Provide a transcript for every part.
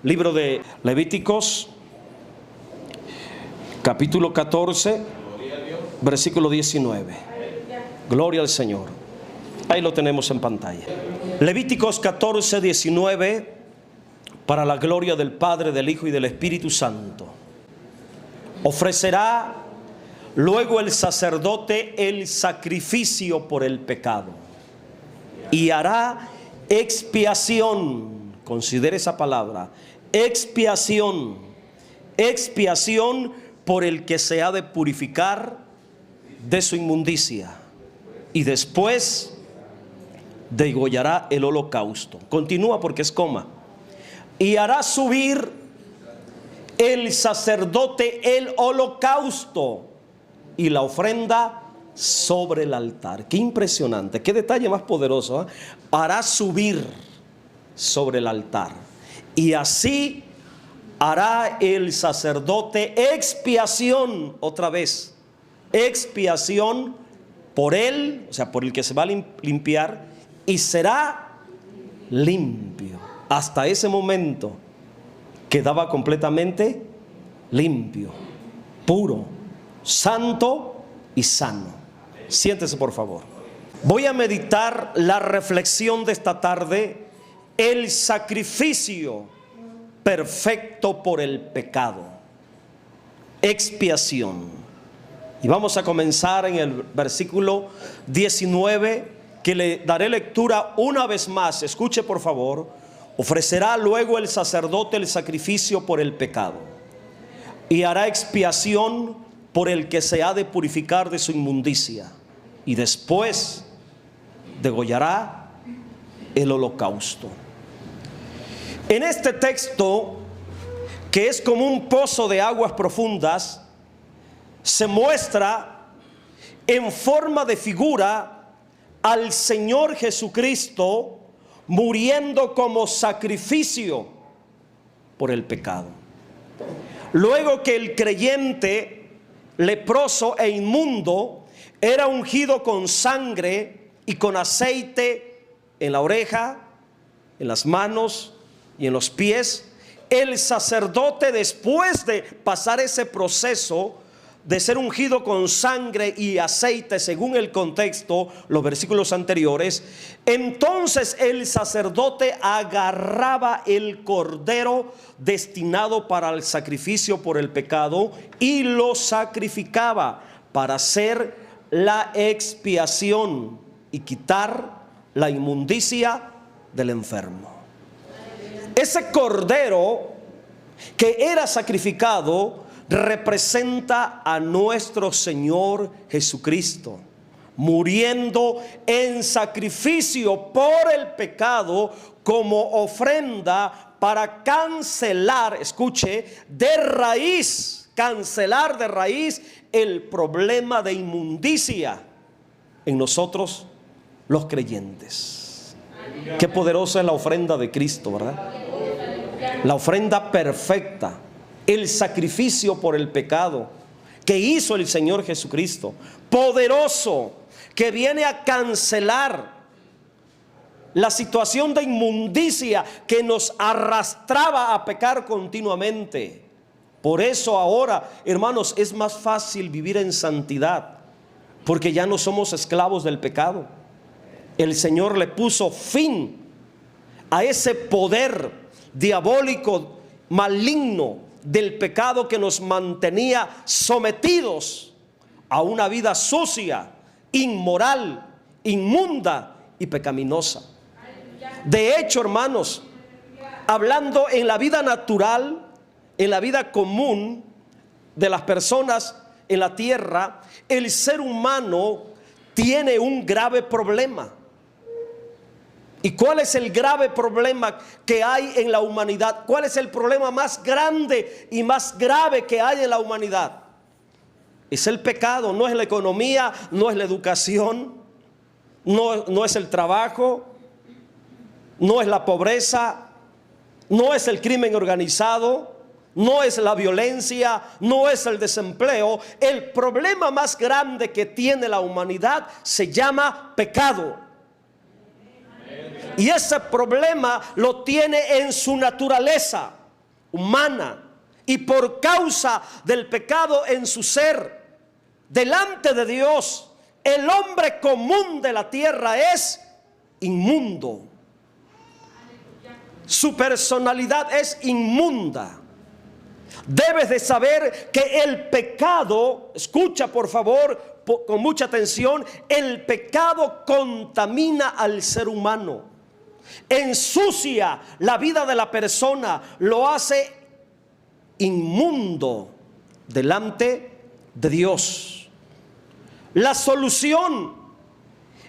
Libro de Levíticos, capítulo 14, versículo 19. Gloria al Señor. Ahí lo tenemos en pantalla. Levíticos 14, 19, para la gloria del Padre, del Hijo y del Espíritu Santo. Ofrecerá luego el sacerdote el sacrificio por el pecado y hará expiación. Considere esa palabra, expiación. Expiación por el que se ha de purificar de su inmundicia, y después degollará el holocausto. Continúa porque es coma. Y hará subir el sacerdote el holocausto y la ofrenda sobre el altar. Qué impresionante, qué detalle más poderoso, ¿eh? Hará subir sobre el altar, y así hará el sacerdote expiación, otra vez, expiación por él, o sea, por el que se va a limpiar, y será limpio. Hasta ese momento quedaba completamente limpio, puro, santo y sano. Siéntese, por favor. Voy a meditar la reflexión de esta tarde: el sacrificio perfecto por el pecado, expiación. Y vamos a comenzar en el versículo 19, que le daré lectura una vez más. Escuche, por favor. Ofrecerá luego el sacerdote el sacrificio por el pecado y hará expiación por el que se ha de purificar de su inmundicia, y después degollará el holocausto. En este texto, que es como un pozo de aguas profundas, se muestra en forma de figura al Señor Jesucristo muriendo como sacrificio por el pecado. Luego que el creyente leproso e inmundo era ungido con sangre y con aceite en la oreja, en las manos y en los pies, el sacerdote, después de pasar ese proceso de ser ungido con sangre y aceite, según el contexto, los versículos anteriores, entonces el sacerdote agarraba el cordero destinado para el sacrificio por el pecado y lo sacrificaba para hacer la expiación y quitar la inmundicia del enfermo. Ese cordero que era sacrificado representa a nuestro Señor Jesucristo, muriendo en sacrificio por el pecado como ofrenda para cancelar, escuche, de raíz, cancelar de raíz el problema de inmundicia en nosotros los creyentes. Qué poderosa es la ofrenda de Cristo, ¿verdad? La ofrenda perfecta, el sacrificio por el pecado que hizo el Señor Jesucristo, poderoso, que viene a cancelar la situación de inmundicia que nos arrastraba a pecar continuamente. Por eso ahora, hermanos, es más fácil vivir en santidad, porque ya no somos esclavos del pecado. El Señor le puso fin a ese poder diabólico, maligno del pecado que nos mantenía sometidos a una vida sucia, inmoral, inmunda y pecaminosa. De hecho, hermanos, hablando en la vida natural, en la vida común de las personas en la tierra, el ser humano tiene un grave problema. ¿Y cuál es el grave problema que hay en la humanidad? ¿Cuál es el problema más grande y más grave que hay en la humanidad? Es el pecado, no es la economía, no es la educación, no es el trabajo, no es la pobreza, no es el crimen organizado, no es la violencia, no es el desempleo. El problema más grande que tiene la humanidad se llama pecado. Y ese problema lo tiene en su naturaleza. humana y por causa del pecado en su ser, delante de Dios, el hombre común de la tierra es inmundo. Su personalidad es inmunda. Debes de saber que el pecado, escucha por favor con mucha atención, el pecado contamina al ser humano, ensucia la vida de la persona, lo hace inmundo delante de Dios. La solución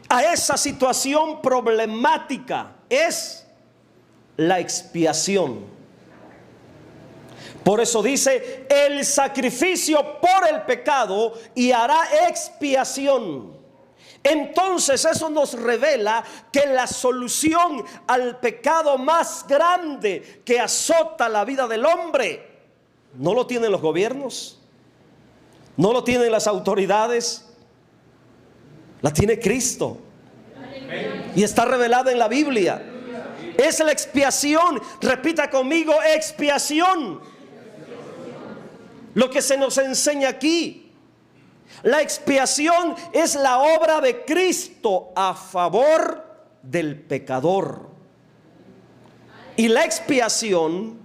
a esa situación problemática es la expiación. Por eso dice, el sacrificio por el pecado y hará expiación. Entonces eso nos revela que la solución al pecado más grande que azota la vida del hombre no lo tienen los gobiernos, no lo tienen las autoridades, la tiene Cristo. Y está revelada en la Biblia. Es la expiación. Repita conmigo, expiación. Lo que se nos enseña aquí, la expiación es la obra de Cristo a favor del pecador. Y la expiación,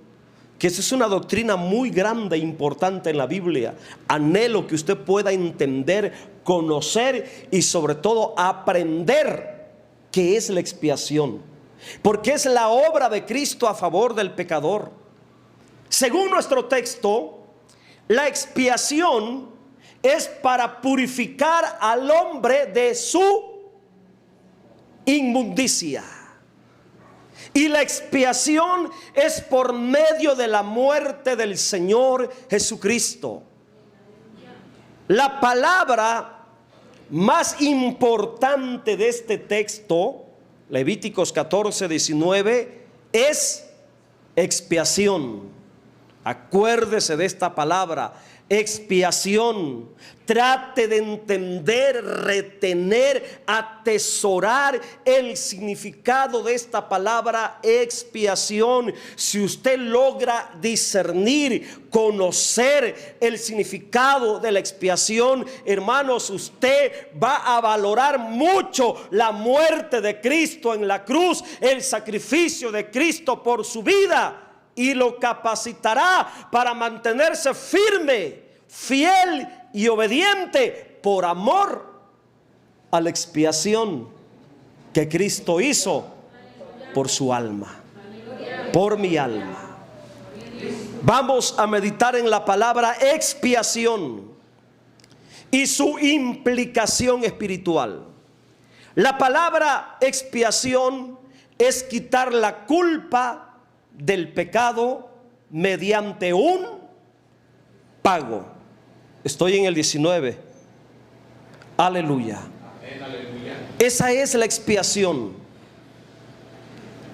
que esa es una doctrina muy grande e importante en la Biblia, anhelo que usted pueda entender, conocer y sobre todo aprender qué es la expiación, porque es la obra de Cristo a favor del pecador. Según nuestro texto, la expiación es para purificar al hombre de su inmundicia. Y la expiación es por medio de la muerte del Señor Jesucristo. La palabra más importante de este texto, Levíticos 14:19, es expiación. Acuérdese de esta palabra, expiación. Trate de entender, retener, atesorar el significado de esta palabra expiación. Si usted logra discernir, conocer el significado de la expiación, hermanos, usted va a valorar mucho la muerte de Cristo en la cruz, el sacrificio de Cristo por su vida, y lo capacitará para mantenerse firme, fiel y obediente por amor a la expiación que Cristo hizo por su alma, por mi alma. Vamos a meditar en la palabra expiación y su implicación espiritual. La palabra expiación es quitar la culpa del pecado mediante un pago. Estoy en el 19. Aleluya. Esa es la expiación.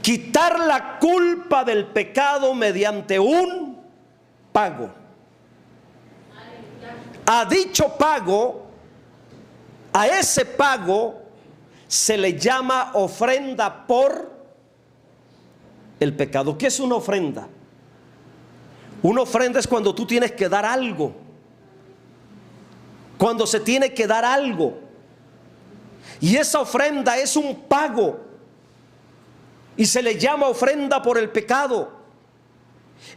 Quitar la culpa del pecado mediante un pago. A dicho pago, a ese pago se le llama ofrenda por el pecado. ¿Qué es una ofrenda? Una ofrenda es cuando tú tienes que dar algo, cuando se tiene que dar algo, y esa ofrenda es un pago y se le llama ofrenda por el pecado.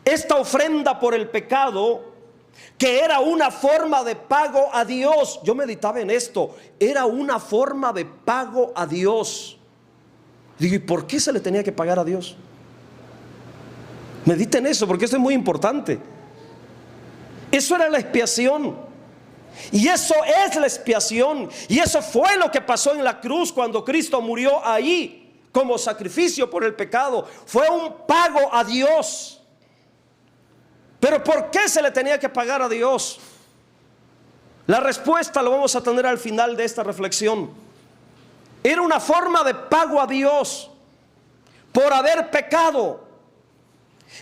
Esta ofrenda por el pecado, que era una forma de pago a Dios, yo meditaba en esto, era una forma de pago a Dios. Digo, ¿y por qué se le tenía que pagar a Dios? Mediten eso, porque eso es muy importante. Eso era la expiación. Y eso es la expiación. Y eso fue lo que pasó en la cruz cuando Cristo murió ahí como sacrificio por el pecado. Fue un pago a Dios. Pero ¿por qué se le tenía que pagar a Dios? La respuesta lo vamos a tener al final de esta reflexión. Era una forma de pago a Dios por haber pecado.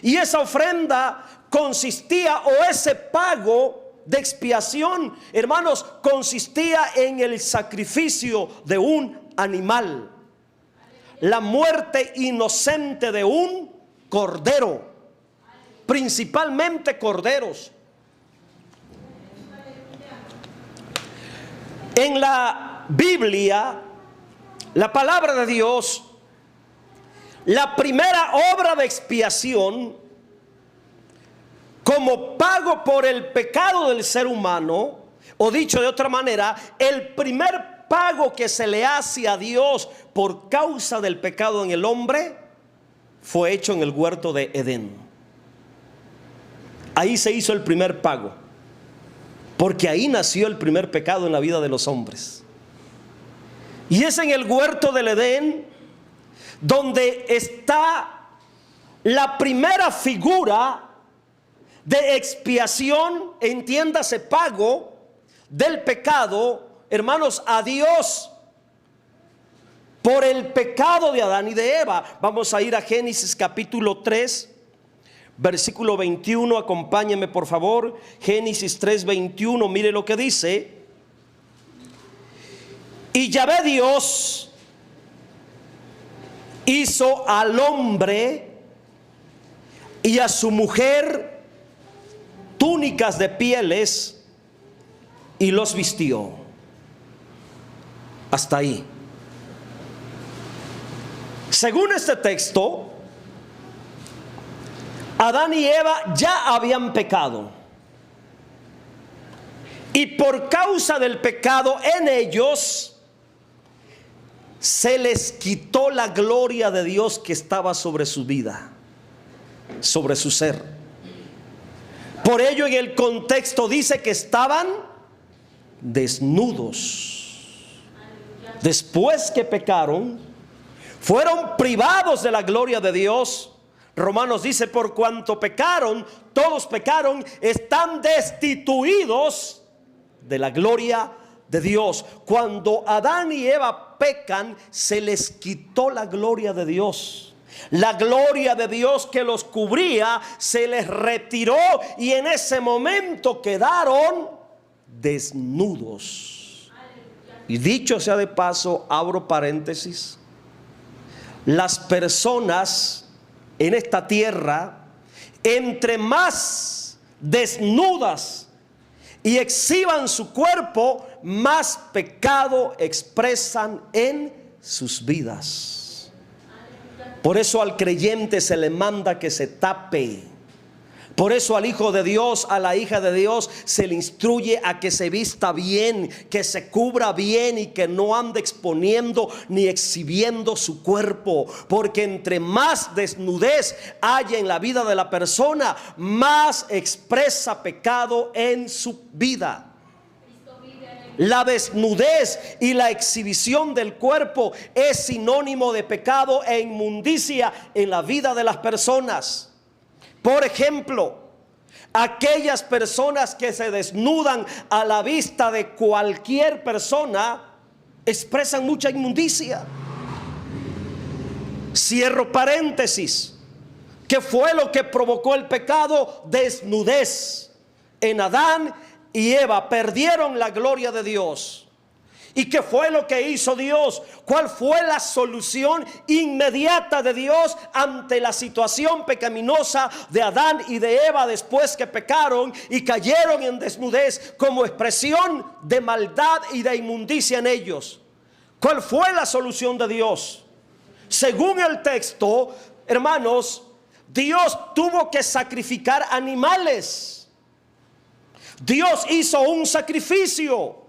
Y esa ofrenda consistía, o ese pago de expiación, hermanos, consistía en el sacrificio de un animal, la muerte inocente de un cordero. principalmente corderos. En la Biblia, la palabra de Dios, la primera obra de expiación como pago por el pecado del ser humano, o dicho de otra manera, el primer pago que se le hace a Dios por causa del pecado en el hombre fue hecho en el huerto de Edén. Ahí se hizo el primer pago, porque ahí nació el primer pecado en la vida de los hombres. Y es en el huerto del Edén donde está la primera figura de expiación, entiéndase, pago del pecado, hermanos, a Dios por el pecado de Adán y de Eva. Vamos a ir a Génesis capítulo 3, versículo 21, acompáñenme por favor. Génesis 3, 21, mire lo que dice. Y Yahvé Dios hizo al hombre y a su mujer túnicas de pieles y los vistió. Hasta ahí. Según este texto, Adán y Eva ya habían pecado. Y por causa del pecado en ellos, se les quitó la gloria de Dios que estaba sobre su vida, sobre su ser. Por ello en el contexto dice que estaban desnudos. Después que pecaron, fueron privados de la gloria de Dios. Romanos dice, por cuanto pecaron, todos pecaron, están destituidos de la gloria de Dios. Cuando Adán y Eva pecan, se les quitó la gloria de Dios. La gloria de Dios que los cubría se les retiró y en ese momento quedaron desnudos. Y dicho sea de paso, abro paréntesis, las personas en esta tierra, entre más desnudas y exhiban su cuerpo, más pecado expresan en sus vidas. Por eso al creyente se le manda que se tape. Por eso al hijo de Dios, a la hija de Dios, se le instruye a que se vista bien, que se cubra bien y que no ande exponiendo ni exhibiendo su cuerpo. Porque entre más desnudez haya en la vida de la persona, más expresa pecado en su vida. La desnudez y la exhibición del cuerpo es sinónimo de pecado e inmundicia en la vida de las personas. Por ejemplo, aquellas personas que se desnudan a la vista de cualquier persona expresan mucha inmundicia. Cierro paréntesis. ¿Qué fue lo que provocó el pecado? Desnudez. En Adán y Eva perdieron la gloria de Dios. ¿Y qué fue lo que hizo Dios? ¿Cuál fue la solución inmediata de Dios ante la situación pecaminosa de Adán y de Eva después que pecaron y cayeron en desnudez como expresión de maldad y de inmundicia en ellos? ¿Cuál fue la solución de Dios? Según el texto, hermanos, Dios tuvo que sacrificar animales. Dios hizo un sacrificio.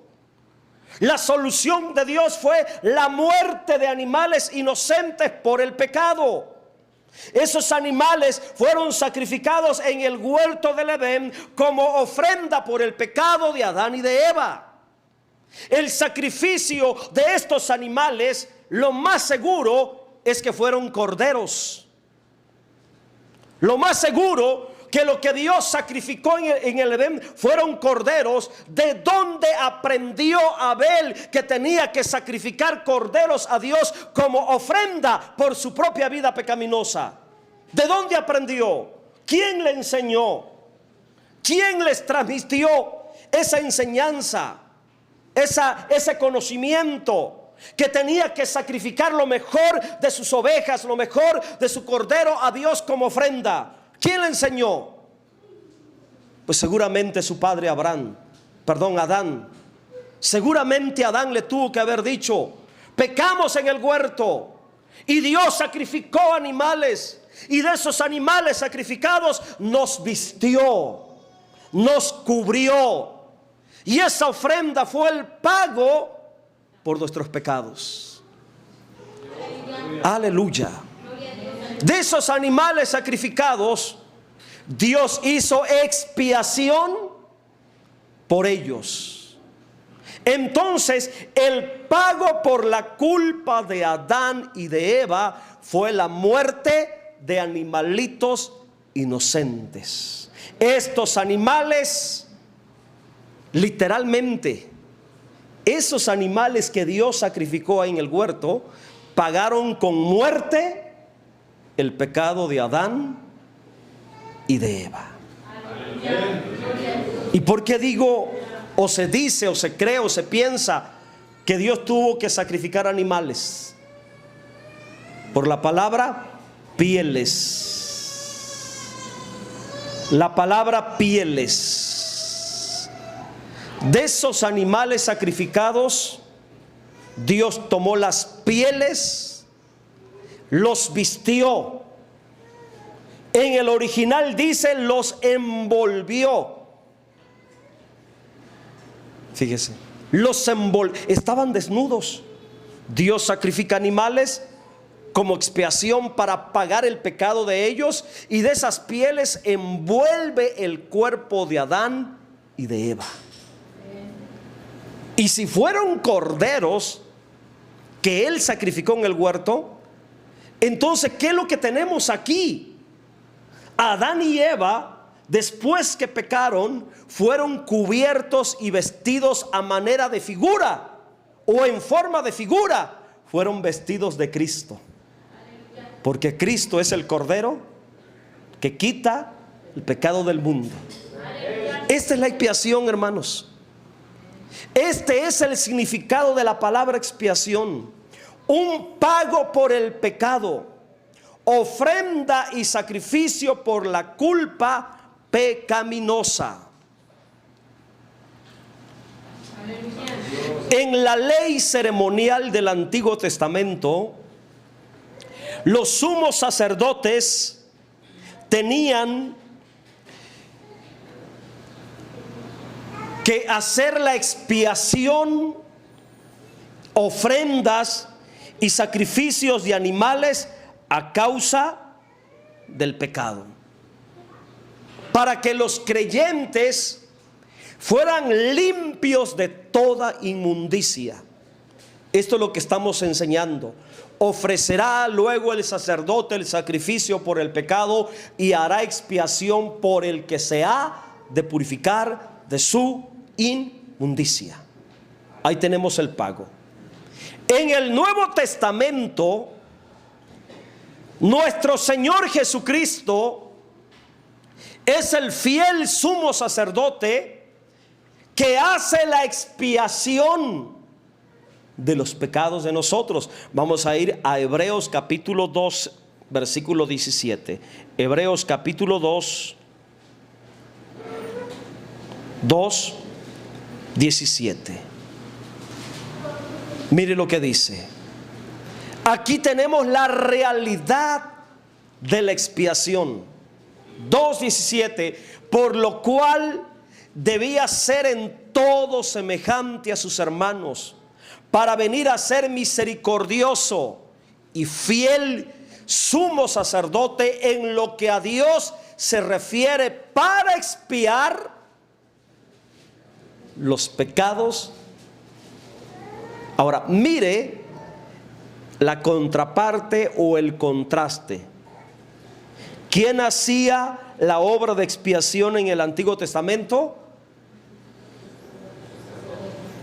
La solución de Dios fue la muerte de animales inocentes por el pecado. Esos animales fueron sacrificados en el huerto del Edén como ofrenda por el pecado de Adán y de Eva. El sacrificio de estos animales, lo más seguro es que fueron corderos. Lo más seguro que lo que Dios sacrificó en el Edén fueron corderos. ¿De dónde aprendió Abel que tenía que sacrificar corderos a Dios como ofrenda por su propia vida pecaminosa? ¿De dónde aprendió? ¿Quién le enseñó? ¿Quién les transmitió esa enseñanza? Ese conocimiento que tenía que sacrificar lo mejor de sus ovejas, lo mejor de su cordero a Dios como ofrenda. ¿Quién le enseñó? Pues seguramente su padre Adán. Seguramente Adán le tuvo que haber dicho: pecamos en el huerto y Dios sacrificó animales, y de esos animales sacrificados nos vistió, nos cubrió, y esa ofrenda fue el pago por nuestros pecados. Aleluya. De esos animales sacrificados, Dios hizo expiación por ellos. Entonces, el pago por la culpa de Adán y de Eva fue la muerte de animalitos inocentes. Estos animales, literalmente, esos animales que Dios sacrificó ahí en el huerto, pagaron con muerte el pecado de Adán y de Eva. ¿Y por qué digo, o se dice, o se cree, o se piensa que Dios tuvo que sacrificar animales? Por la palabra pieles. La palabra pieles. De esos animales sacrificados, Dios tomó las pieles, los vistió. En el original dice: los envolvió. Fíjese, estaban desnudos. Dios sacrifica animales como expiación para pagar el pecado de ellos, y de esas pieles envuelve el cuerpo de Adán y de Eva. Y si fueron corderos que él sacrificó en el huerto, entonces, ¿qué es lo que tenemos aquí? Adán y Eva, después que pecaron, fueron cubiertos y vestidos a manera de figura, o en forma de figura, fueron vestidos de Cristo. Porque Cristo es el Cordero que quita el pecado del mundo. Esta es la expiación, hermanos. Este es el significado de la palabra expiación: un pago por el pecado, ofrenda y sacrificio por la culpa pecaminosa. En la ley ceremonial del Antiguo Testamento, los sumos sacerdotes tenían que hacer la expiación, ofrendas y sacrificios de animales a causa del pecado, para que los creyentes fueran limpios de toda inmundicia. Esto es lo que estamos enseñando. Ofrecerá luego el sacerdote el sacrificio por el pecado y hará expiación por el que se ha de purificar de su inmundicia. Ahí tenemos el pago. En el Nuevo Testamento, nuestro Señor Jesucristo es el fiel sumo sacerdote que hace la expiación de los pecados de nosotros. Vamos a ir a Hebreos capítulo 2, versículo 17. Hebreos capítulo 2, 17. Mire lo que dice. Aquí tenemos la realidad de la expiación. 2:17. Por lo cual debía ser en todo semejante a sus hermanos, para venir a ser misericordioso y fiel sumo sacerdote en lo que a Dios se refiere, para expiar los pecados. Ahora, mire la contraparte o el contraste. ¿Quién hacía la obra de expiación en el Antiguo Testamento?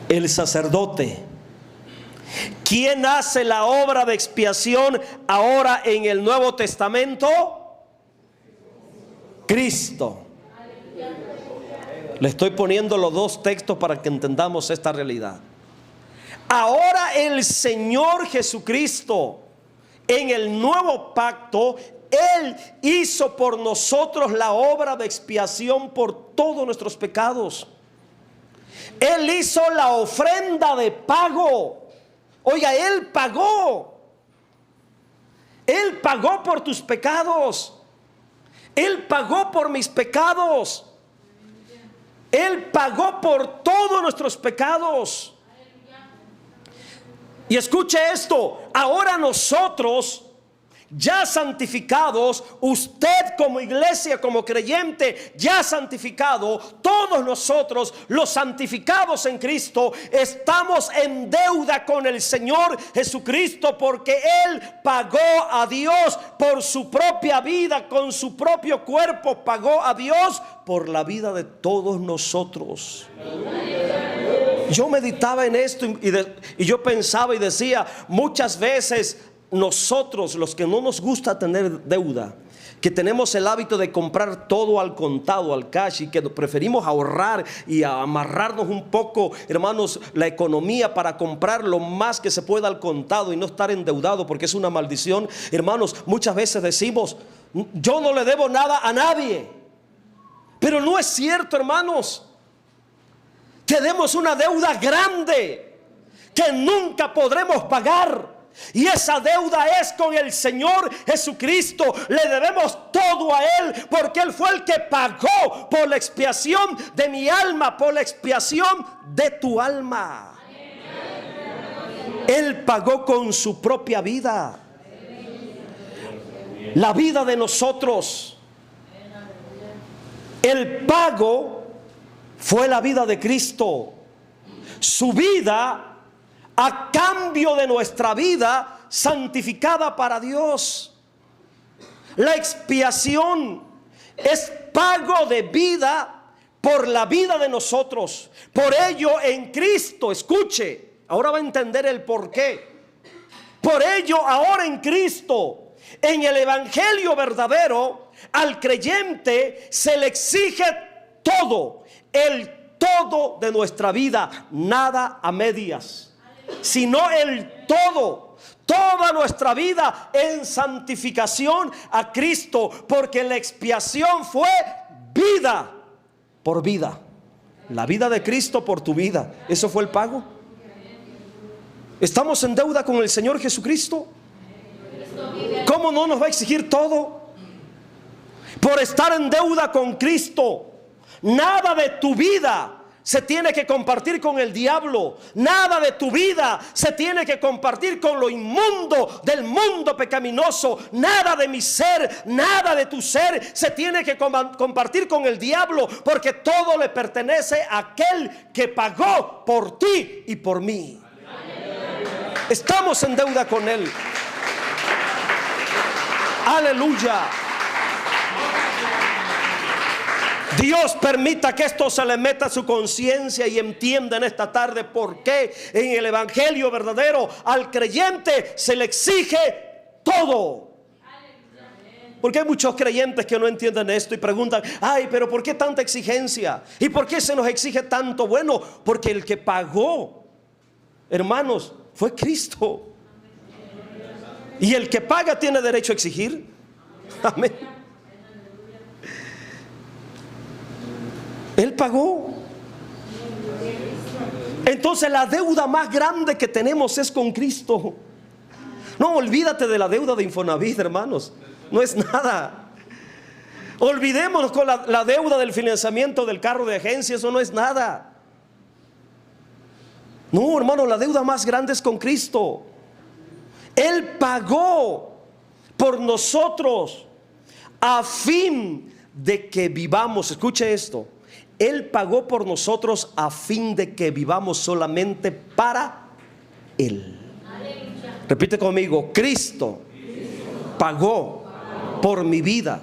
El sacerdote. ¿Quién hace la obra de expiación ahora en el Nuevo Testamento? Cristo. Le estoy poniendo los dos textos para que entendamos esta realidad. Ahora el Señor Jesucristo en el nuevo pacto, Él hizo por nosotros la obra de expiación por todos nuestros pecados. Él hizo la ofrenda de pago. Oiga, Él pagó. Él pagó por tus pecados. Él pagó por mis pecados. Él pagó por todos nuestros pecados. Y escuche esto, ahora nosotros, ya santificados, usted como iglesia, como creyente, ya santificado, todos nosotros, los santificados en Cristo, estamos en deuda con el Señor Jesucristo, porque Él pagó a Dios por su propia vida, con su propio cuerpo pagó a Dios por la vida de todos nosotros. Yo meditaba en esto y yo pensaba y decía, muchas veces nosotros, los que no nos gusta tener deuda, que tenemos el hábito de comprar todo al contado, al cash, y que preferimos ahorrar y amarrarnos un poco, hermanos, la economía para comprar lo más que se pueda al contado y no estar endeudado, porque es una maldición. Hermanos, muchas veces decimos, yo no le debo nada a nadie, pero no es cierto, hermanos. Tenemos una deuda grande que nunca podremos pagar. Y esa deuda es con el Señor Jesucristo. Le debemos todo a Él, porque Él fue el que pagó por la expiación de mi alma, por la expiación de tu alma. Él pagó con su propia vida, la vida de nosotros. El pago fue la vida de Cristo. Su vida a cambio de nuestra vida santificada para Dios. La expiación es pago de vida por la vida de nosotros. Por ello en Cristo, escuche, ahora va a entender el por qué. Por ello ahora en Cristo, en el evangelio verdadero, al creyente se le exige todo, el todo de nuestra vida, nada a medias, sino el todo, toda nuestra vida en santificación a Cristo, porque la expiación fue vida por vida, la vida de Cristo por tu vida. Eso fue el pago. Estamos en deuda con el Señor Jesucristo. ¿Cómo no nos va a exigir todo? Por estar en deuda con Cristo, nada de tu vida se tiene que compartir con el diablo. Nada de tu vida se tiene que compartir con lo inmundo del mundo pecaminoso. Nada de mi ser, nada de tu ser se tiene que compartir con el diablo, porque todo le pertenece a aquel que pagó por ti y por mí. Estamos en deuda con Él. Aleluya. Dios permita que esto se le meta a su conciencia y entienda en esta tarde por qué en el evangelio verdadero al creyente se le exige todo. Porque hay muchos creyentes que no entienden esto y preguntan, ay, pero ¿por qué tanta exigencia? ¿Y por qué se nos exige tanto? Bueno, porque el que pagó, hermanos, fue Cristo. Y el que paga tiene derecho a exigir. Amén. Él pagó. Entonces la deuda más grande que tenemos es con Cristo. No, olvídate de la deuda de Infonavit, hermanos. No es nada. Olvidémonos con la deuda del financiamiento del carro de agencia. Eso no es nada. No, hermano, la deuda más grande es con Cristo. Él pagó por nosotros a fin de que vivamos. Escuche esto. Él pagó por nosotros a fin de que vivamos solamente para Él. Repite conmigo, Cristo pagó por mi vida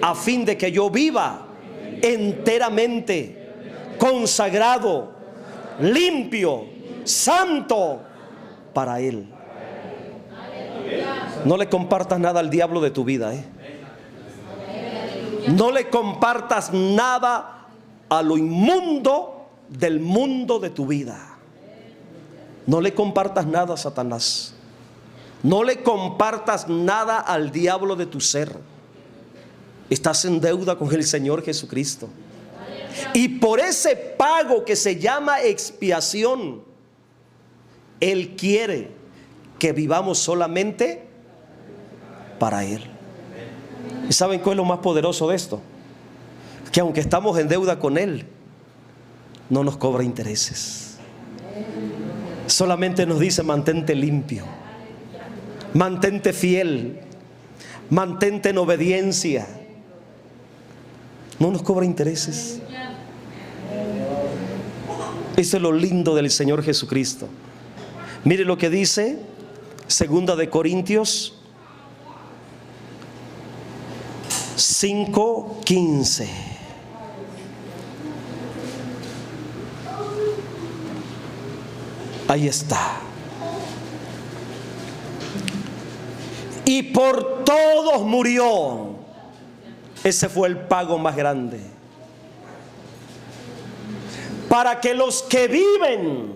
a fin de que yo viva enteramente, consagrado, limpio, santo para Él. No le compartas nada al diablo de tu vida, No le compartas nada a lo inmundo del mundo de tu vida. No le compartas nada a Satanás. No le compartas nada al diablo de tu ser. Estás en deuda con el Señor Jesucristo. Y por ese pago que se llama expiación, Él quiere que vivamos solamente para Él. ¿Y saben cuál es lo más poderoso de esto? Que aunque estamos en deuda con Él, no nos cobra intereses. Solamente nos dice: mantente limpio, mantente fiel, mantente en obediencia. No nos cobra intereses. Eso es lo lindo del Señor Jesucristo. Mire lo que dice 2 de Corintios 5:15. Ahí está. Y por todos murió. Ese fue el pago más grande. Para que los que viven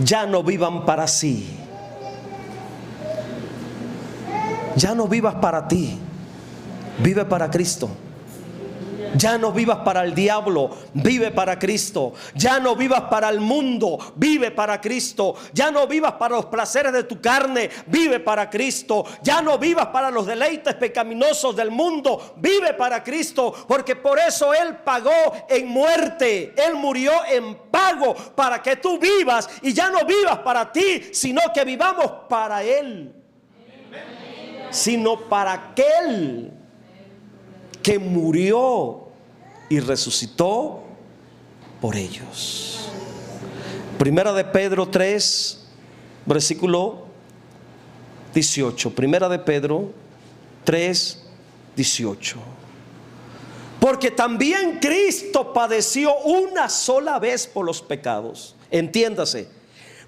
ya no vivan para sí. Ya no vivas para ti, vive para Cristo. Ya no vivas para el diablo, vive para Cristo. Ya no vivas para el mundo, vive para Cristo. Ya no vivas para los placeres de tu carne, vive para Cristo. Ya no vivas para los deleites pecaminosos del mundo, vive para Cristo. Porque por eso Él pagó en muerte, Él murió en pago para que tú vivas. Y ya no vivas para ti, sino que vivamos para Él. Sino para aquel que murió y resucitó por ellos. Primera de Pedro 3, versículo 18. Primera de Pedro 3, 18. Porque también Cristo padeció una sola vez por los pecados. Entiéndase.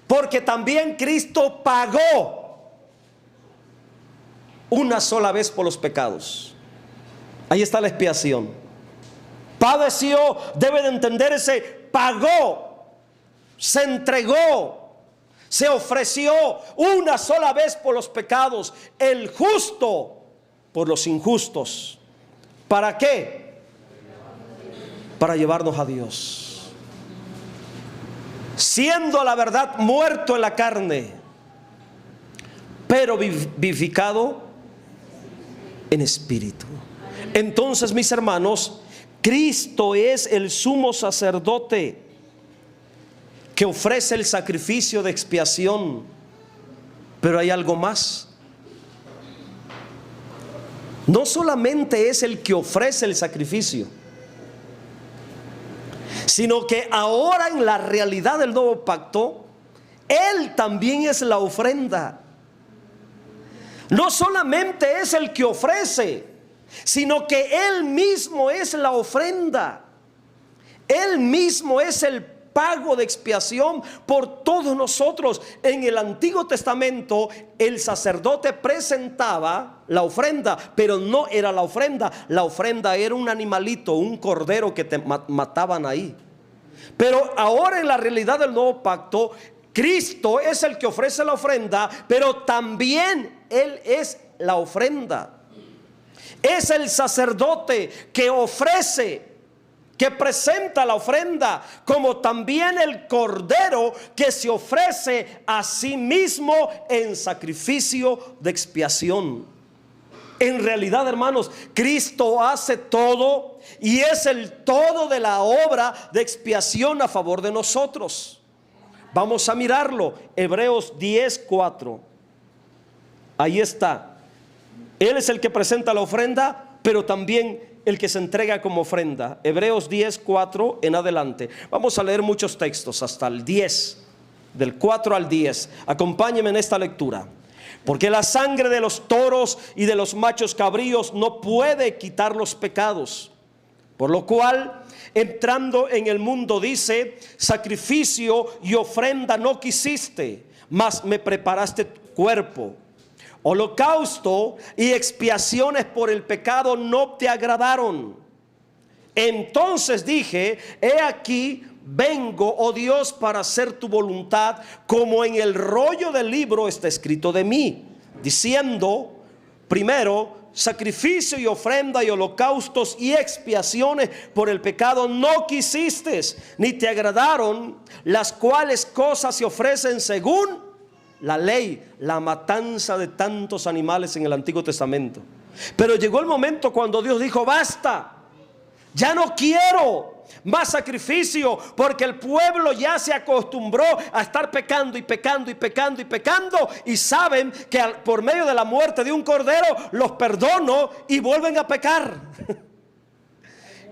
Porque también Cristo pagó una sola vez por los pecados. Ahí está la expiación. Padeció, debe de entenderse, pagó, se entregó, se ofreció una sola vez por los pecados, el justo por los injustos. ¿Para qué? Para llevarnos a Dios. Siendo a la verdad muerto en la carne, pero vivificado en espíritu. Entonces, mis hermanos, Cristo es el sumo sacerdote que ofrece el sacrificio de expiación. Pero hay algo más. No solamente es el que ofrece el sacrificio, sino que ahora en la realidad del nuevo pacto, Él también es la ofrenda. No solamente es el que ofrece, sino que Él mismo es la ofrenda. Él mismo es el pago de expiación por todos nosotros. En el Antiguo Testamento el sacerdote presentaba la ofrenda, pero no era la ofrenda. La ofrenda era un animalito, un cordero que te mataban ahí. Pero ahora en la realidad del nuevo pacto, Cristo es el que ofrece la ofrenda, pero también Él es la ofrenda. Es el sacerdote que ofrece, que presenta la ofrenda, como también el cordero que se ofrece a sí mismo en sacrificio de expiación. En realidad, hermanos, Cristo hace todo y es el todo de la obra de expiación a favor de nosotros. Vamos a mirarlo. Hebreos 10:4. Ahí está. Él es el que presenta la ofrenda, pero también el que se entrega como ofrenda. Hebreos 10:4 en adelante. Vamos a leer muchos textos hasta el 10, del 4 al 10. Acompáñenme en esta lectura. Porque la sangre de los toros y de los machos cabríos no puede quitar los pecados. Por lo cual, entrando en el mundo, dice: sacrificio y ofrenda no quisiste, mas me preparaste cuerpo. Holocausto y expiaciones por el pecado no te agradaron. Entonces dije: he aquí, vengo, oh Dios, para hacer tu voluntad, como en el rollo del libro está escrito de mí, diciendo: primero, sacrificio y ofrenda y holocaustos y expiaciones por el pecado no quisiste, ni te agradaron, las cuales cosas se ofrecen según la ley, la matanza de tantos animales en el Antiguo Testamento. Pero llegó el momento cuando Dios dijo: basta, ya no quiero más sacrificio, porque el pueblo ya se acostumbró a estar pecando y pecando y pecando y pecando, y saben que por medio de la muerte de un cordero los perdono y vuelven a pecar.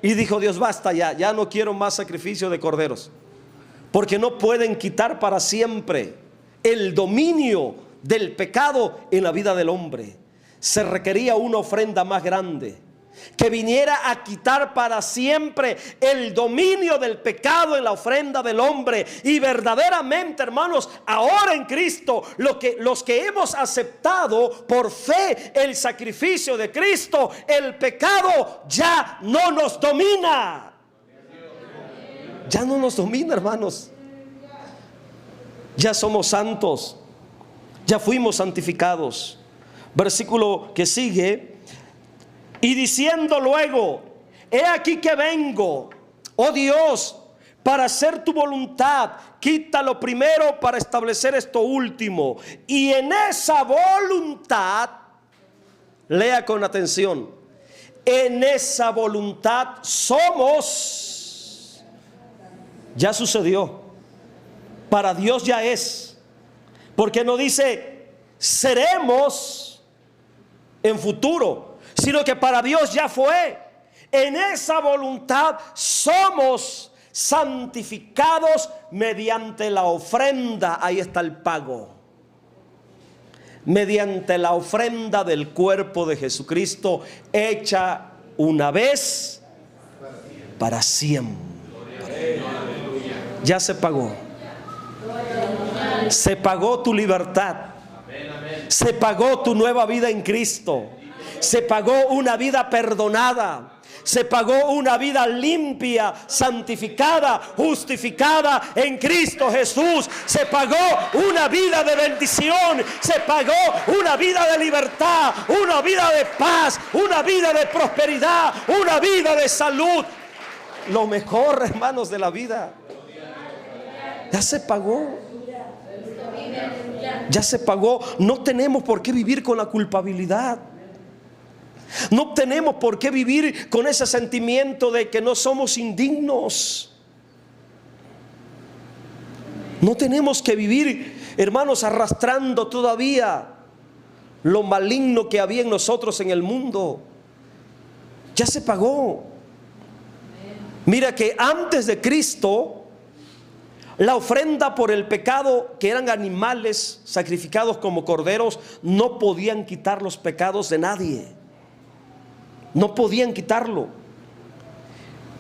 Y dijo Dios: basta ya no quiero más sacrificio de corderos, porque no pueden quitar para siempre el dominio del pecado en la vida del hombre. Se requería una ofrenda más grande, que viniera a quitar para siempre el dominio del pecado en la ofrenda del hombre. Y verdaderamente, hermanos, ahora en Cristo, los que hemos aceptado por fe el sacrificio de Cristo, el pecado ya no nos domina. Ya no nos domina, hermanos. Ya somos santos, ya fuimos santificados. Versículo que sigue: y diciendo luego: he aquí que vengo, oh Dios, para hacer tu voluntad, quita lo primero para establecer esto último. Y en esa voluntad, lea con atención, en esa voluntad somos. Ya sucedió, para Dios ya es, porque no dice seremos en futuro, sino que para Dios ya fue. En esa voluntad somos santificados mediante la ofrenda. Ahí está el pago. Mediante la ofrenda del cuerpo de Jesucristo, hecha una vez para siempre. Ya se pagó. Se pagó tu libertad. Se pagó tu nueva vida en Cristo. Se pagó una vida perdonada. Se pagó una vida limpia, santificada, justificada en Cristo Jesús. Se pagó una vida de bendición. Se pagó una vida de libertad, una vida de paz, una vida de prosperidad, una vida de salud. Lo mejor, hermanos, de la vida. Ya se pagó. Ya se pagó. No tenemos por qué vivir con la culpabilidad. No tenemos por qué vivir con ese sentimiento de que no somos indignos. No tenemos que vivir, hermanos, arrastrando todavía lo maligno que había en nosotros en el mundo. Ya se pagó. Mira que antes de Cristo, la ofrenda por el pecado, que eran animales sacrificados como corderos, no podían quitar los pecados de nadie. No podían quitarlo,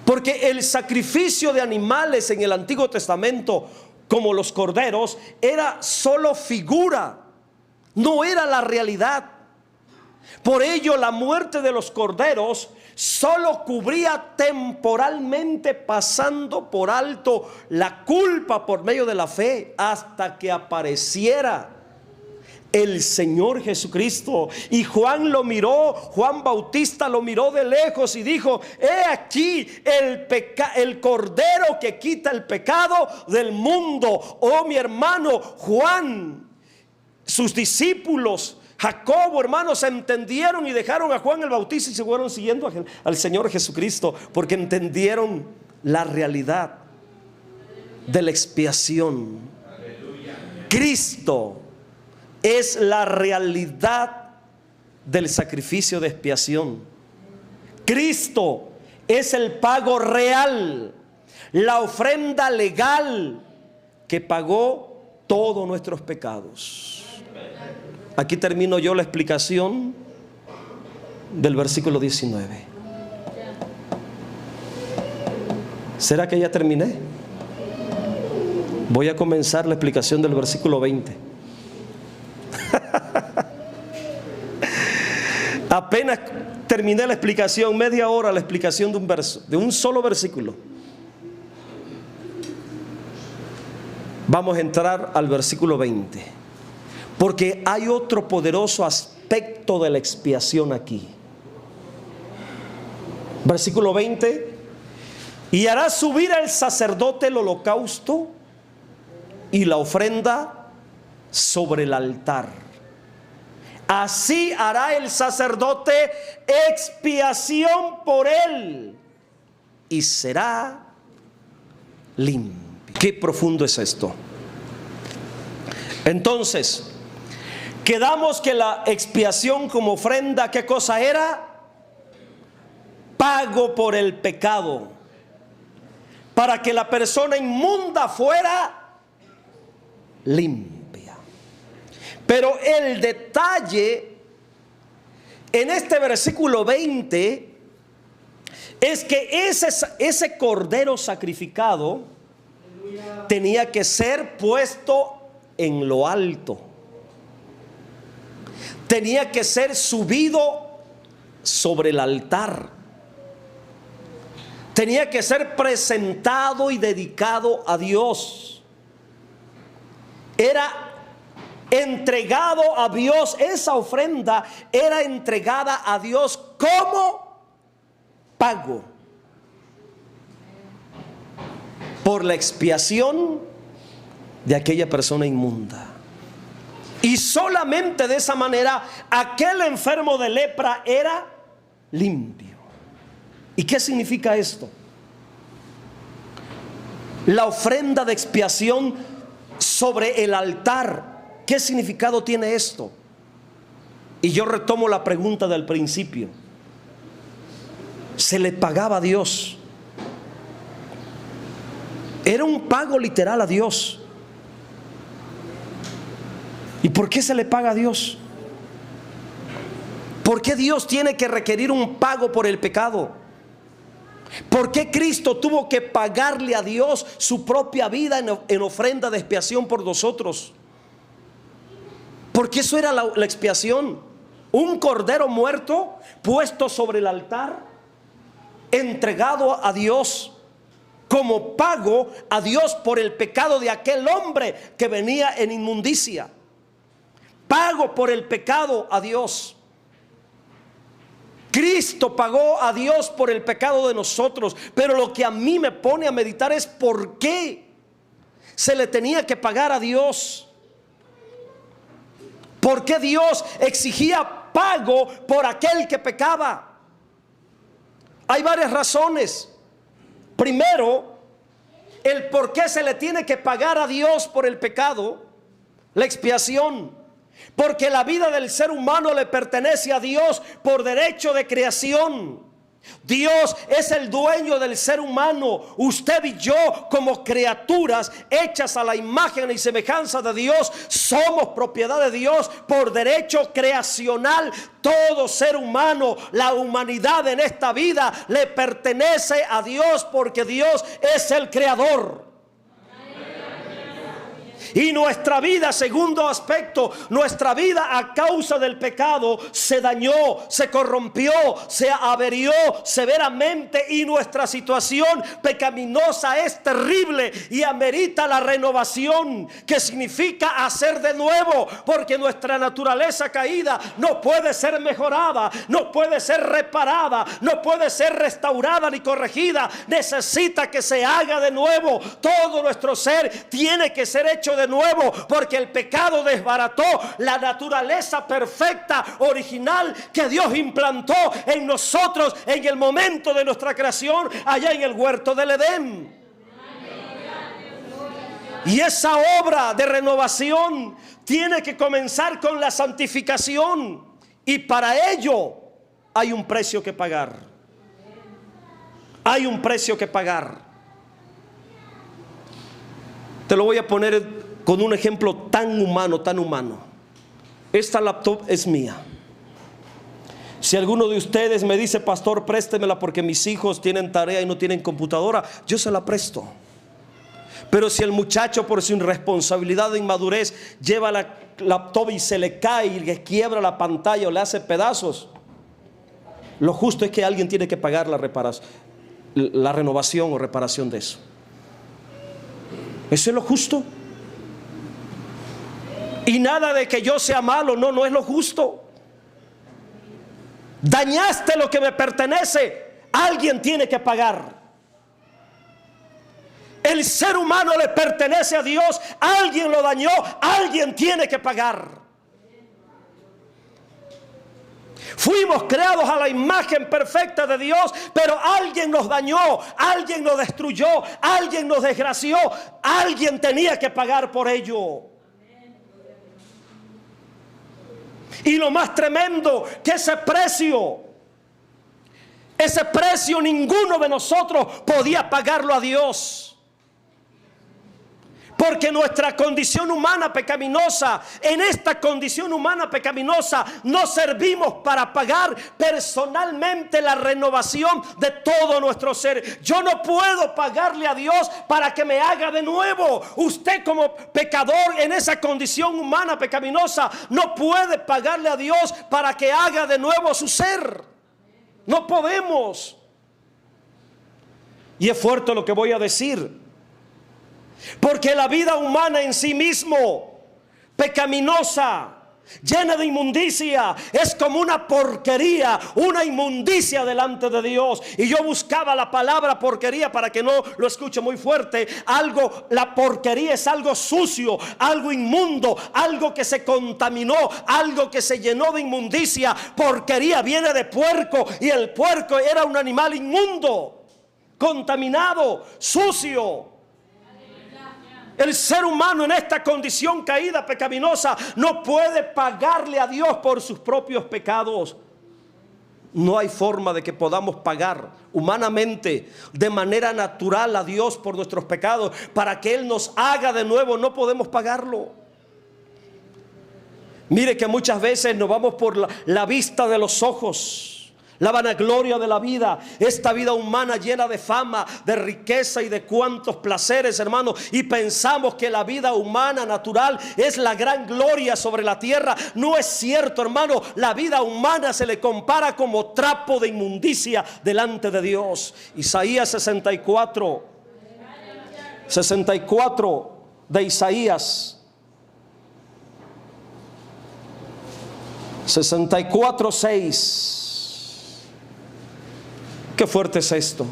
porque el sacrificio de animales en el Antiguo Testamento, como los corderos, era solo figura, no era la realidad. Por ello, la muerte de los corderos solo cubría temporalmente, pasando por alto la culpa por medio de la fe, hasta que apareciera el Señor Jesucristo. Y Juan lo miró, Juan Bautista lo miró de lejos y dijo: he aquí el cordero que quita el pecado del mundo. Oh, mi hermano Juan, sus discípulos, Jacobo, hermanos, entendieron y dejaron a Juan el Bautista y se fueron siguiendo al Señor Jesucristo, porque entendieron la realidad de la expiación. Cristo es la realidad del sacrificio de expiación. Cristo es el pago real, la ofrenda legal que pagó todos nuestros pecados. Aquí termino yo la explicación del versículo 19. ¿Será que ya terminé? Voy a comenzar la explicación del versículo 20. Apenas terminé la explicación, media hora la explicación de un verso, de un solo versículo. Vamos a entrar al versículo 20, porque hay otro poderoso aspecto de la expiación aquí. Versículo 20: y hará subir el sacerdote el holocausto y la ofrenda sobre el altar. Así hará el sacerdote expiación por él y será limpio. Qué profundo es esto. Entonces, quedamos que la expiación como ofrenda, ¿qué cosa era? Pago por el pecado, para que la persona inmunda fuera limpia. Pero el detalle en este versículo 20 es que ese cordero sacrificado tenía que ser puesto en lo alto, tenía que ser subido sobre el altar, tenía que ser presentado y dedicado a Dios, era entregado a Dios. Esa ofrenda era entregada a Dios como pago por la expiación de aquella persona inmunda. Y solamente de esa manera aquel enfermo de lepra era limpio. ¿Y qué significa esto? La ofrenda de expiación sobre el altar, ¿qué significado tiene esto? Y yo retomo la pregunta del principio. Se le pagaba a Dios. Era un pago literal a Dios. ¿Y por qué se le paga a Dios? ¿Por qué Dios tiene que requerir un pago por el pecado? ¿Por qué Cristo tuvo que pagarle a Dios su propia vida en ofrenda de expiación por nosotros? Porque eso era la expiación. Un cordero muerto puesto sobre el altar, entregado a Dios como pago a Dios por el pecado de aquel hombre que venía en inmundicia. Pago por el pecado a Dios. Cristo pagó a Dios por el pecado de nosotros. Pero lo que a mí me pone a meditar es por qué se le tenía que pagar a Dios. ¿Por qué Dios exigía pago por aquel que pecaba? Hay varias razones. Primero, el por qué se le tiene que pagar a Dios por el pecado, la expiación. Porque la vida del ser humano le pertenece a Dios por derecho de creación. Dios es el dueño del ser humano. Usted y yo, como criaturas hechas a la imagen y semejanza de Dios, somos propiedad de Dios por derecho creacional. Todo ser humano, la humanidad en esta vida, le pertenece a Dios porque Dios es el creador. Y nuestra vida, segundo aspecto, nuestra vida a causa del pecado se dañó, se corrompió, se averió severamente, y nuestra situación pecaminosa es terrible y amerita la renovación, que significa hacer de nuevo, porque nuestra naturaleza caída no puede ser mejorada, no puede ser reparada, no puede ser restaurada ni corregida. Necesita que se haga de nuevo. Todo nuestro ser tiene que ser hecho de nuevo, porque el pecado desbarató la naturaleza perfecta, original, que Dios implantó en nosotros en el momento de nuestra creación allá en el huerto del Edén. Y esa obra de renovación tiene que comenzar con la santificación, y para ello hay un precio que pagar. Hay un precio que pagar. Te lo voy a poner con un ejemplo tan humano, tan humano. Esta laptop es mía. Si alguno de ustedes me dice: pastor, préstemela porque mis hijos tienen tarea y no tienen computadora, yo se la presto. Pero si el muchacho, por su irresponsabilidad e inmadurez, lleva la laptop y se le cae y le quiebra la pantalla o le hace pedazos, lo justo es que alguien tiene que pagar la renovación o reparación de eso. Eso es lo justo. Y nada de que yo sea malo, no, no es lo justo. Dañaste lo que me pertenece, alguien tiene que pagar. El ser humano le pertenece a Dios, alguien lo dañó, alguien tiene que pagar. Fuimos creados a la imagen perfecta de Dios, pero alguien nos dañó, alguien nos destruyó, alguien nos desgració, alguien tenía que pagar por ello. Y lo más tremendo, que ese precio ninguno de nosotros podía pagarlo a Dios. Porque nuestra condición humana pecaminosa, en esta condición humana pecaminosa, no servimos para pagar personalmente la renovación de todo nuestro ser. Yo no puedo pagarle a Dios para que me haga de nuevo. Usted como pecador en esa condición humana pecaminosa no puede pagarle a Dios para que haga de nuevo su ser. No podemos. Y es fuerte lo que voy a decir. Porque la vida humana en sí mismo, pecaminosa, llena de inmundicia, es como una porquería, una inmundicia delante de Dios. Y yo buscaba la palabra porquería para que no lo escuche muy fuerte. La porquería es algo sucio, algo inmundo, algo que se contaminó, algo que se llenó de inmundicia. Porquería viene de puerco, y el puerco era un animal inmundo, contaminado, sucio. El ser humano en esta condición caída, pecaminosa, no puede pagarle a Dios por sus propios pecados. No hay forma de que podamos pagar humanamente, de manera natural, a Dios por nuestros pecados. Para que Él nos haga de nuevo, no podemos pagarlo. Mire que muchas veces nos vamos por la vista de los ojos, la vanagloria de la vida, esta vida humana llena de fama, de riqueza y de cuantos placeres, hermano, y pensamos que la vida humana natural es la gran gloria sobre la tierra. No es cierto, hermano. La vida humana se le compara como trapo de inmundicia delante de Dios. Isaías 64 de Isaías 64:6. Qué fuerte es esto.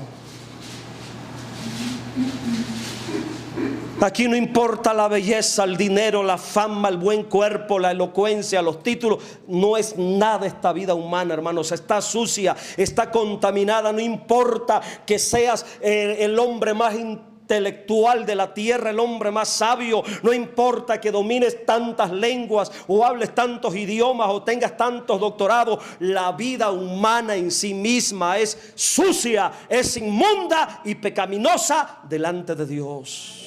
Aquí no importa la belleza, el dinero, la fama, el buen cuerpo, la elocuencia, los títulos. No es nada esta vida humana, hermanos. Está sucia, está contaminada. No importa que seas el hombre más intelectual de la tierra, el hombre más sabio. No importa que domines tantas lenguas o hables tantos idiomas o tengas tantos doctorados. La vida humana en sí misma es sucia, es inmunda y pecaminosa delante de Dios.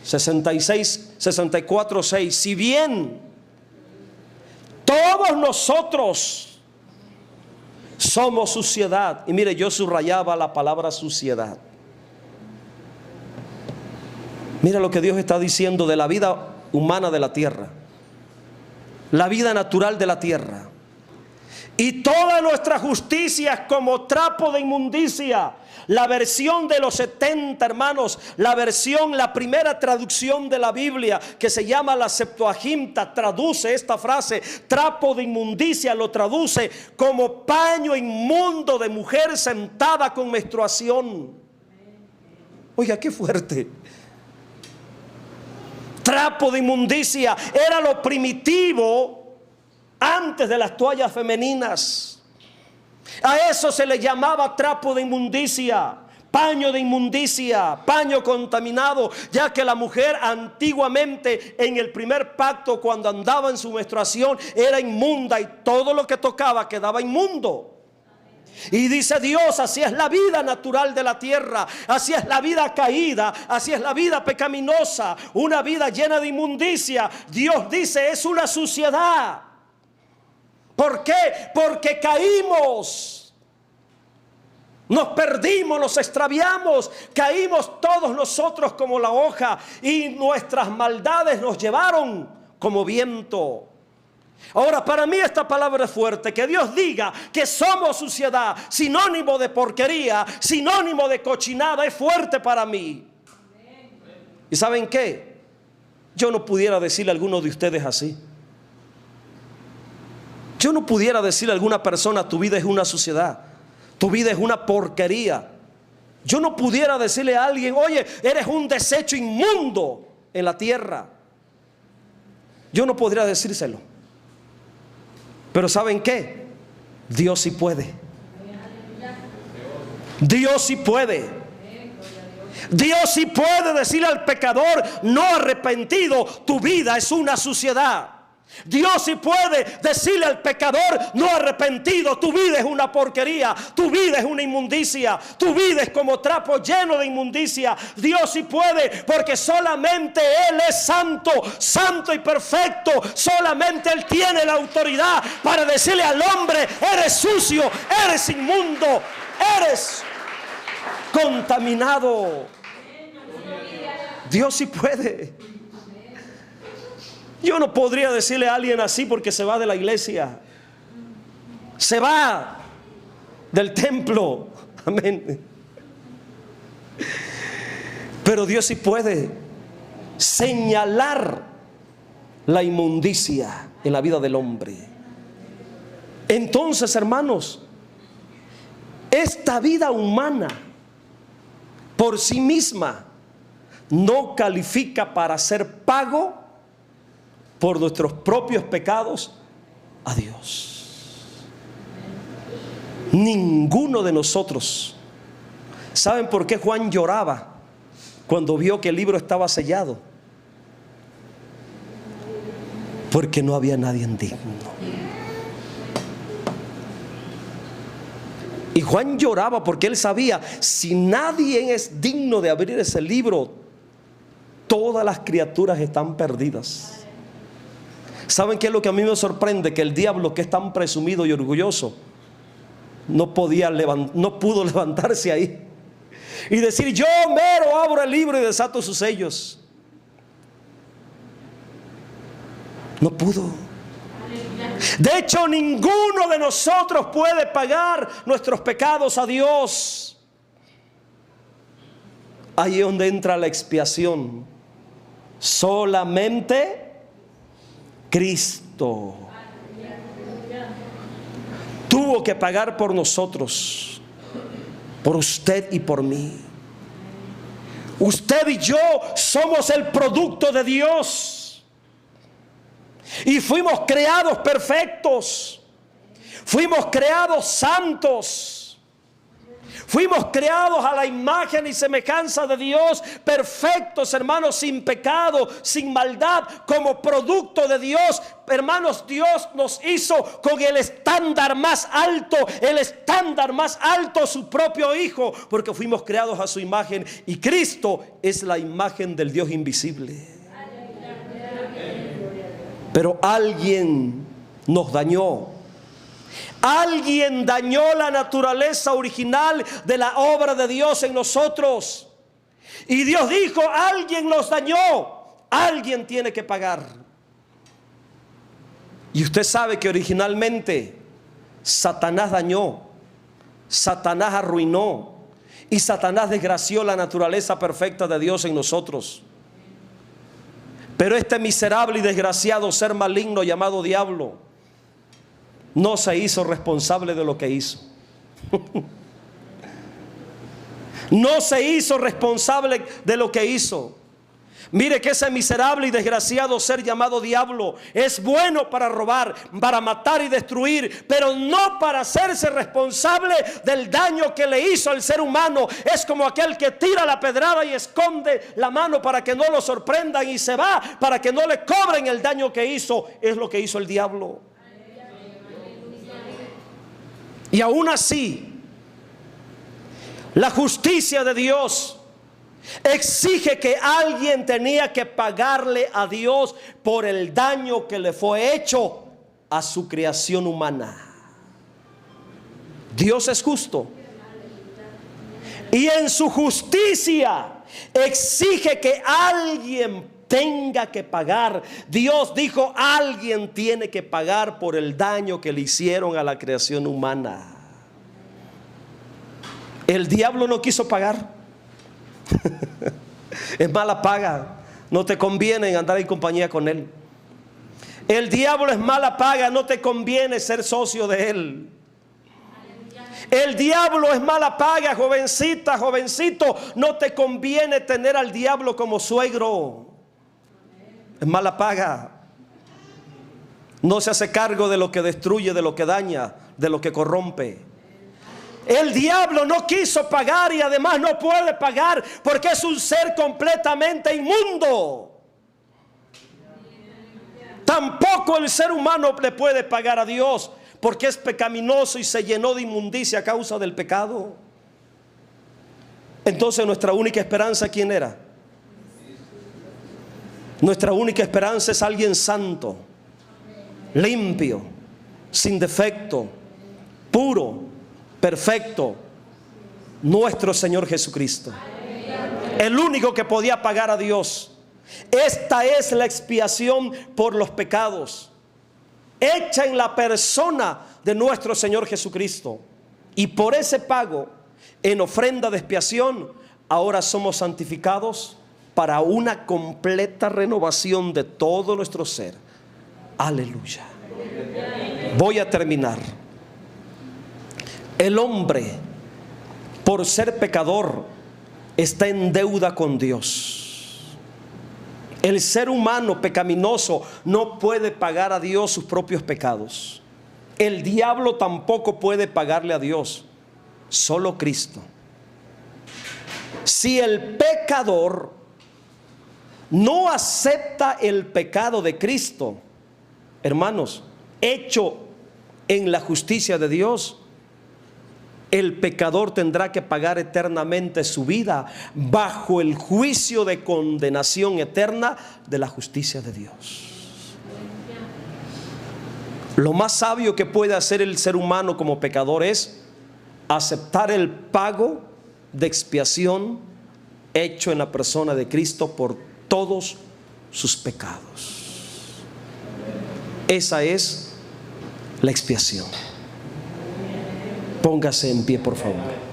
64:6. Si bien todos nosotros somos suciedad, y mire, yo subrayaba la palabra suciedad. Mira lo que Dios está diciendo de la vida humana de la tierra, la vida natural de la tierra. Y toda nuestra justicia es como trapo de inmundicia. La versión de los 70, hermanos, la primera traducción de la Biblia, que se llama la Septuaginta, traduce esta frase, trapo de inmundicia, lo traduce como paño inmundo de mujer sentada con menstruación. Oiga, qué fuerte. Trapo de inmundicia era lo primitivo antes de las toallas femeninas. A eso se le llamaba trapo de inmundicia, paño de inmundicia, paño contaminado, ya que la mujer antiguamente en el primer pacto, cuando andaba en su menstruación, era inmunda y todo lo que tocaba quedaba inmundo. Y dice Dios, así es la vida natural de la tierra, así es la vida caída, así es la vida pecaminosa, una vida llena de inmundicia. Dios dice, es una suciedad. ¿Por qué? Porque caímos, nos perdimos, nos extraviamos, caímos todos nosotros como la hoja y nuestras maldades nos llevaron como viento. Ahora, para mí esta palabra es fuerte. Que Dios diga que somos suciedad, sinónimo de porquería, sinónimo de cochinada, es fuerte para mí. ¿Y saben qué? yo no pudiera decirle a alguno de ustedes así. Yo no pudiera decirle a alguna persona: tu vida es una suciedad, tu vida es una porquería. Yo no pudiera decirle a alguien: oye, eres un desecho inmundo en la tierra. Yo no podría decírselo. Pero ¿saben qué? Dios sí puede. Dios sí puede. Dios sí puede decirle al pecador no arrepentido: tu vida es una suciedad. Dios sí puede decirle al pecador no arrepentido: tu vida es una porquería, tu vida es una inmundicia, tu vida es como trapo lleno de inmundicia. Dios sí puede, porque solamente Él es santo, santo y perfecto. Solamente Él tiene la autoridad para decirle al hombre: eres sucio, eres inmundo, eres contaminado. Dios sí puede. Yo no podría decirle a alguien así porque se va de la iglesia, se va del templo. Amén. Pero Dios sí puede señalar la inmundicia en la vida del hombre. Entonces, hermanos, esta vida humana por sí misma no califica para ser pago por nuestros propios pecados a Dios. Ninguno de nosotros. ¿Saben por qué Juan lloraba cuando vio que el libro estaba sellado? Porque no había nadie digno. Y Juan lloraba porque él sabía: si nadie es digno de abrir ese libro, todas las criaturas están perdidas. ¿Saben qué es lo que a mí me sorprende? Que el diablo, que es tan presumido y orgulloso, no pudo levantarse ahí y decir: yo mero abro el libro y desato sus sellos. No pudo. De hecho, ninguno de nosotros puede pagar nuestros pecados a Dios. Ahí es donde entra la expiación. Solamente Cristo tuvo que pagar por nosotros, por usted y por mí. Usted y yo somos el producto de Dios y fuimos creados perfectos, fuimos creados santos. Fuimos creados a la imagen y semejanza de Dios, perfectos, hermanos, sin pecado, sin maldad, como producto de Dios. Hermanos, Dios nos hizo con el estándar más alto, su propio Hijo, porque fuimos creados a su imagen, y Cristo es la imagen del Dios invisible. Pero alguien nos dañó. Alguien dañó la naturaleza original de la obra de Dios en nosotros. Y Dios dijo: alguien los dañó, alguien tiene que pagar. Y usted sabe que originalmente Satanás dañó, Satanás arruinó y Satanás desgració la naturaleza perfecta de Dios en nosotros. Pero este miserable y desgraciado ser maligno llamado diablo no se hizo responsable de lo que hizo. No se hizo responsable de lo que hizo. Mire que ese miserable y desgraciado ser llamado diablo es bueno para robar, para matar y destruir, pero no para hacerse responsable del daño que le hizo al ser humano. Es como aquel que tira la pedrada y esconde la mano para que no lo sorprendan, y se va para que no le cobren el daño que hizo. Es lo que hizo el diablo. Y aún así, la justicia de Dios exige que alguien tenía que pagarle a Dios por el daño que le fue hecho a su creación humana. Dios es justo, y en su justicia exige que alguien tenga que pagar. Dios dijo: alguien tiene que pagar por el daño que le hicieron a la creación humana. El diablo no quiso pagar. Es mala paga. no te conviene andar en compañía con él. El diablo es mala paga, no te conviene ser socio de él. El diablo es mala paga, jovencita, jovencito, no te conviene tener al diablo como suegro. Es mala paga. No se hace cargo de lo que destruye, de lo que daña, de lo que corrompe. El diablo no quiso pagar y además no puede pagar porque es un ser completamente inmundo. Tampoco el ser humano le puede pagar a Dios porque es pecaminoso y se llenó de inmundicia a causa del pecado. Entonces nuestra única esperanza, ¿quién era? Nuestra única esperanza es alguien santo, limpio, sin defecto, puro, perfecto, nuestro Señor Jesucristo. El único que podía pagar a Dios. Esta es la expiación por los pecados, hecha en la persona de nuestro Señor Jesucristo. Y por ese pago, en ofrenda de expiación, ahora somos santificados para una completa renovación de todo nuestro ser. Aleluya. Voy a terminar. El hombre, por ser pecador, está en deuda con Dios. El ser humano pecaminoso no puede pagar a Dios sus propios pecados. El diablo tampoco puede pagarle a Dios, solo Cristo. Si el pecador no acepta el pecado de Cristo, hermanos, hecho en la justicia de Dios, el pecador tendrá que pagar eternamente su vida bajo el juicio de condenación eterna de la justicia de Dios. Lo más sabio que puede hacer el ser humano como pecador es aceptar el pago de expiación hecho en la persona de Cristo por todos sus pecados. Esa es la expiación. Póngase en pie, por favor.